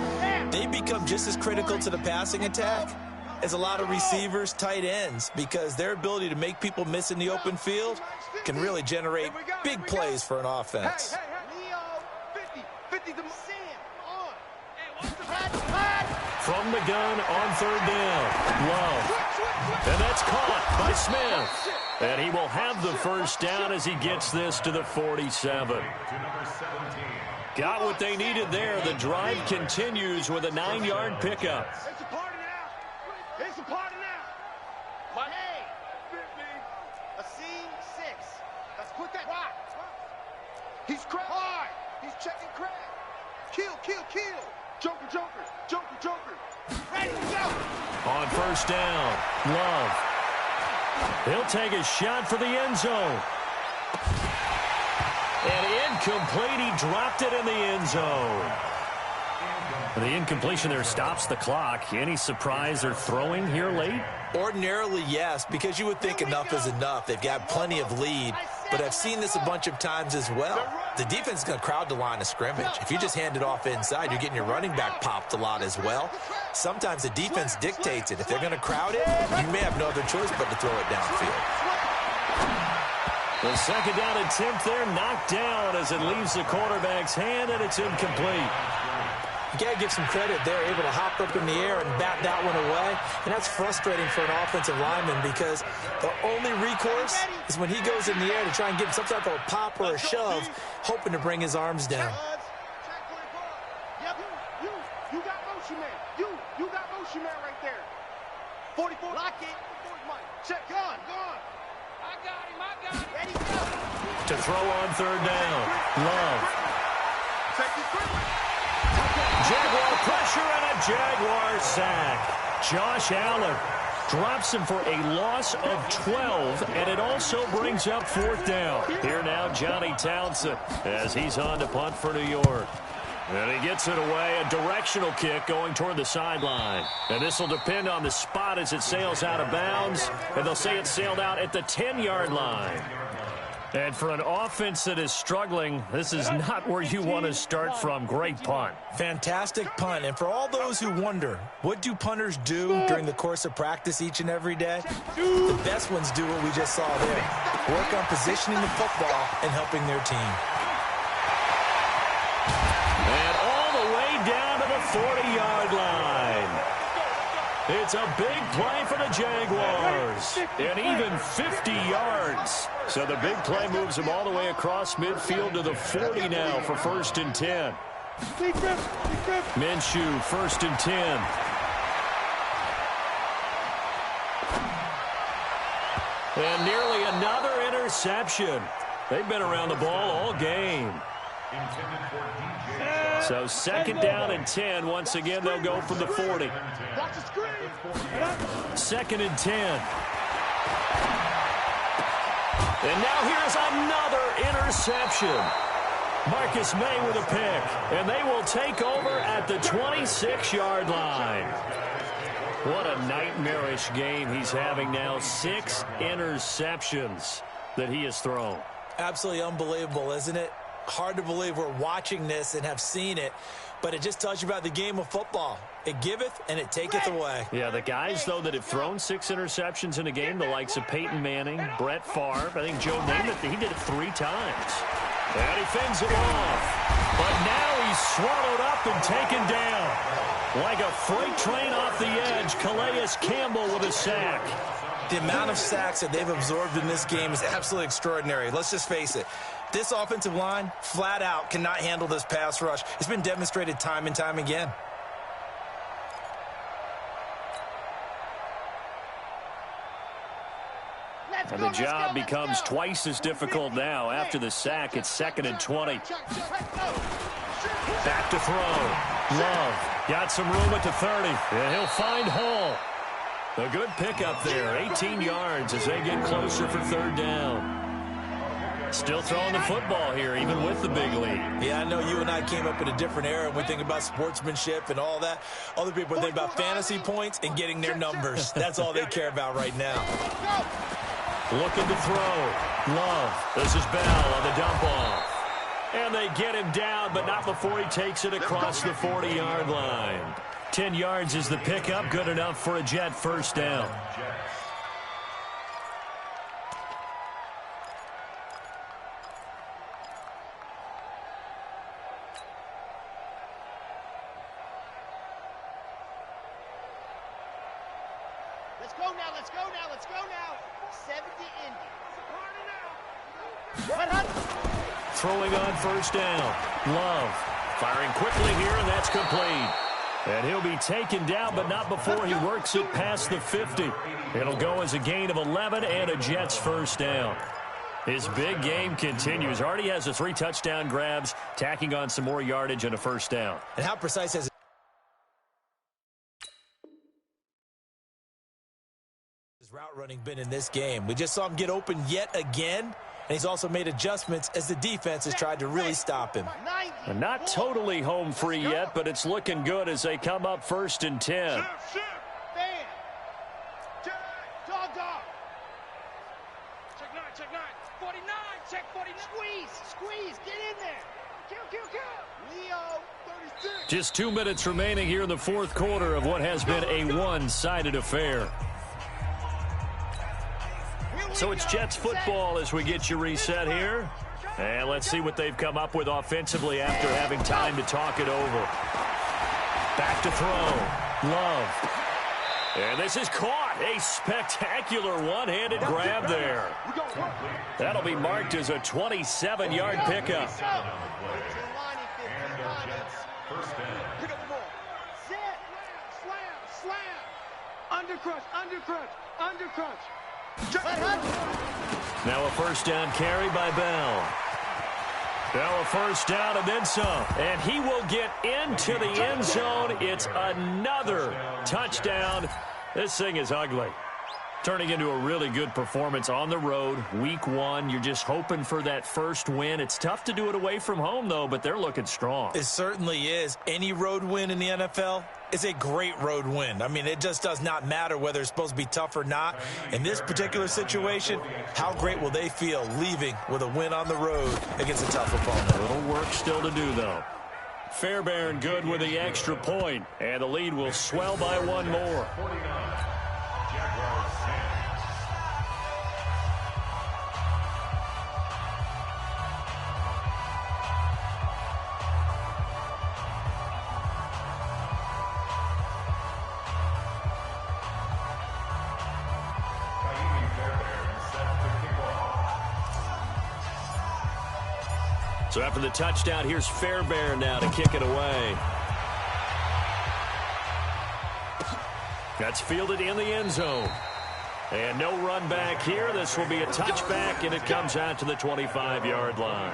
S3: They become just as critical to the passing attack as a lot of receivers, tight ends, because their ability to make people miss in the open field can really generate big plays for an offense.
S1: From the gun on third down, Love. And that's caught by Smith. And he will have the first down as he gets this to the 47. Got what they needed there. The drive continues with a 9-yard pickup.
S5: It's a party now. It's a party now. My hey, a scene 6. Let's put that rock. He's cracked hard. He's checking crack. Kill, kill, kill. Joker, joker, joker, joker. Ready to go.
S1: On first down, Love. He'll take a shot for the end zone. And incomplete. He dropped it in the end zone. The incompletion there stops the clock. Any surprise they're throwing here late?
S3: Ordinarily, yes, because you would think enough is enough. They've got plenty of lead, but I've seen this a bunch of times as well. The defense is going to crowd the line of scrimmage. If you just hand it off inside, you're getting your running back popped a lot as well. Sometimes the defense dictates it. If they're going to crowd it, you may have no other choice but to throw it downfield.
S1: The second down attempt there knocked down as it leaves the quarterback's hand, and it's incomplete.
S3: You got to give some credit. They're able to hop up in the air and bat that one away. And that's frustrating for an offensive lineman, because the only recourse is when he goes in the air to try and get some type of a pop or a shove, hoping to bring his arms down.
S5: Yep, you got motion man. You got motion man right there. 44. Lock it. Check. Gone. I got him. Ready, go.
S1: To throw on third down, Love.
S5: Take it quick.
S1: Jaguar pressure and a Jaguar sack. Josh Allen drops him for a loss of 12, and it also brings up fourth down. Here now, Johnny Townsend, as he's on to punt for New York. And he gets it away, a directional kick going toward the sideline. And this will depend on the spot as it sails out of bounds, and they'll say it sailed out at the 10-yard line. And for an offense that is struggling, this is not where you want to start from. Great punt.
S3: Fantastic punt. And for all those who wonder, what do punters do during the course of practice each and every day? The best ones do what we just saw there. Work on positioning the football and helping their team.
S1: And all the way down to the 40-yard line. It's a big play for the Jaguars, and even 50 yards. So the big play moves them all the way across midfield to the 40 now for 1st and 10. Minshew, 1st and 10. And nearly another interception. They've been around the ball all game. So 2nd down and 10. Once again, they'll go from the 40. 2nd and 10. And now here's another interception. Marcus May with a pick. And they will take over at the 26-yard line. What a nightmarish game he's having now. 6 interceptions that he has thrown.
S3: Absolutely unbelievable, isn't it? Hard to believe we're watching this and have seen it, but it just tells you about the game of football. It giveth and it taketh away.
S1: Yeah, the guys, though, that have thrown 6 interceptions in a game, the likes of Peyton Manning, Brett Favre, I think Joe Namath, he did it 3 times. And he fends it off. But now he's swallowed up and taken down. Like a freight train off the edge, Calais Campbell with a sack.
S3: The amount of sacks that they've absorbed in this game is absolutely extraordinary. Let's just face it. This offensive line, flat out, cannot handle this pass rush. It's been demonstrated time and time again.
S1: And the job becomes twice as difficult now. After the sack, it's 2nd and 20. Back to throw. Love got some room at the 30. And he'll find Hall. A good pickup there. 18 yards as they get closer for third down. Still throwing the football here, even with the big lead.
S3: Yeah, I know you and I came up in a different era, and we think about sportsmanship and all that. Other people think about fantasy points and getting their numbers. That's all they care about right now.
S1: Looking to throw. Love. This is Bell on the dump off. And they get him down, but not before he takes it across the 40-yard line. 10 yards is the pickup. Good enough for a Jet first down.
S5: Let's go now, let's go now, let's go now. 70 Indy.
S1: Throwing on first down. Love firing quickly here, and that's complete. And he'll be taken down, but not before he works it past the 50. It'll go as a gain of 11 and a Jets first down. His big game continues. Already has the 3 touchdown grabs, tacking on some more yardage and a first down.
S3: And how precise has his route running been in this game? We just saw him get open yet again, and he's also made adjustments as the defense has tried to really stop him.
S1: And not totally home free yet, but it's looking good as they come up 1st and 10.
S2: Check 9. 49. Check 49.
S5: Squeeze. Get in there. Kill. Leo, 36.
S1: Just 2 minutes remaining here in the fourth quarter of what has been a one-sided affair. So it's Jets football as we get you reset here. And let's see what they've come up with offensively after having time to talk it over. Back to throw. Love. And this is caught. A spectacular one-handed grab there. That'll be marked as a 27-yard pickup.
S4: First down.
S5: Pick up the ball. Zip. Slam. Undercrush.
S1: Now a first down carry by Bell. Bell a first down and then some. And he will get into the end zone. It's another touchdown. This thing is ugly. Turning into a really good performance on the road. Week 1, you're just hoping for that first win. It's tough to do it away from home, though, but they're looking strong.
S3: It certainly is. Any road win in the NFL is a great road win. I mean, it just does not matter whether it's supposed to be tough or not. In this particular situation, how great will they feel leaving with a win on the road against a tough opponent?
S1: A little work still to do, though. Fairbairn good with the extra point, and the lead will swell by one more.
S4: 49. Jaguars 10.
S1: So after the touchdown, here's Fairbairn now to kick it away. That's fielded in the end zone. And no run back here. This will be a touchback, and it comes out to the 25-yard line.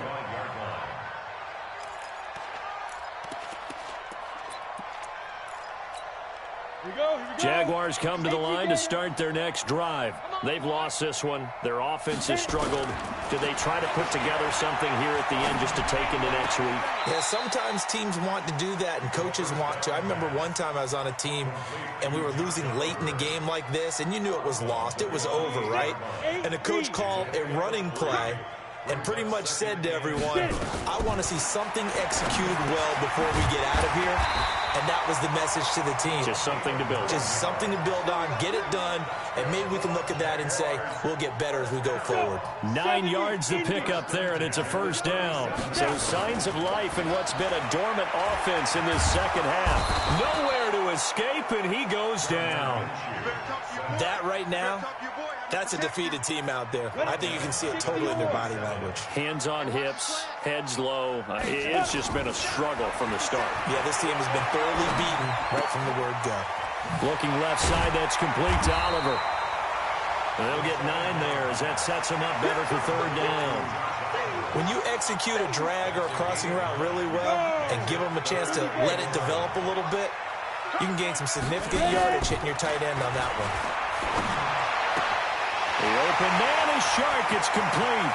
S1: Jaguars come to the line to start their next drive. They've lost this one. Their offense has struggled. Do they try to put together something here at the end just to take into next week?
S3: Yeah, sometimes teams want to do that and coaches want to. I remember one time I was on a team and we were losing late in the game like this, and you knew it was lost. It was over, right? And the coach called a running play and pretty much said to everyone, I want to see something executed well before we get out of here. And that was the message to the team.
S1: Just something to build on.
S3: Just something to build on, get it done, and maybe we can look at that and say, we'll get better as we go forward.
S1: 9 yards to pick up there, and it's a first down. So signs of life in what's been a dormant offense in this second half. Nowhere to escape, and he goes down.
S3: That right now, that's a defeated team out there. I think you can see it totally in their body language.
S1: Hands on hips, heads low. It's just been a struggle from the start.
S3: Yeah, this team has been thoroughly beaten right from the word go.
S1: Looking left side, that's complete to Oliver. They'll get 9 there as that sets them up better for third down.
S3: When you execute a drag or a crossing route really well and give them a chance to let it develop a little bit, you can gain some significant yardage hitting your tight end on that one.
S1: The open man is Shark. It's complete.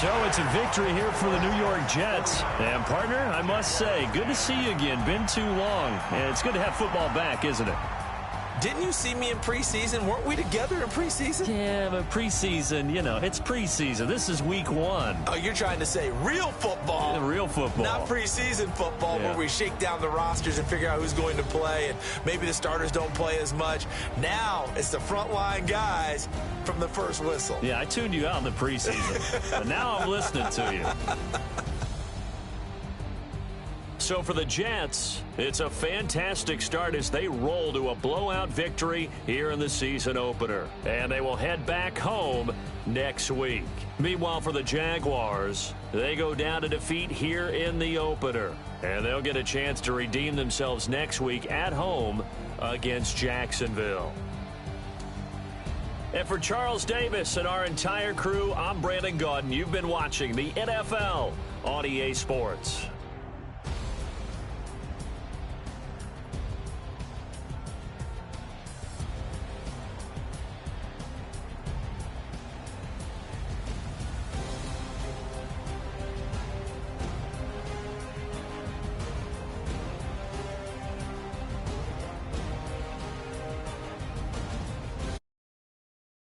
S1: So it's a victory here for the New York Jets. And, partner, I must say, good to see you again. Been too long. And it's good to have football back, isn't it?
S3: Didn't you see me in preseason? Weren't we together in preseason?
S1: Yeah, but preseason, you know, it's preseason. This is week 1.
S3: Oh, you're trying to say real football.
S1: Yeah, real football.
S3: Not preseason football where we shake down the rosters and figure out who's going to play, and maybe the starters don't play as much. Now it's the frontline guys from the first whistle.
S1: Yeah, I tuned you out in the preseason, but now I'm listening to you. So for the Jets, it's a fantastic start as they roll to a blowout victory here in the season opener. And they will head back home next week. Meanwhile, for the Jaguars, they go down to defeat here in the opener. And they'll get a chance to redeem themselves next week at home against Jacksonville. And for Charles Davis and our entire crew, I'm Brandon Gaudin. You've been watching the NFL on EA Sports.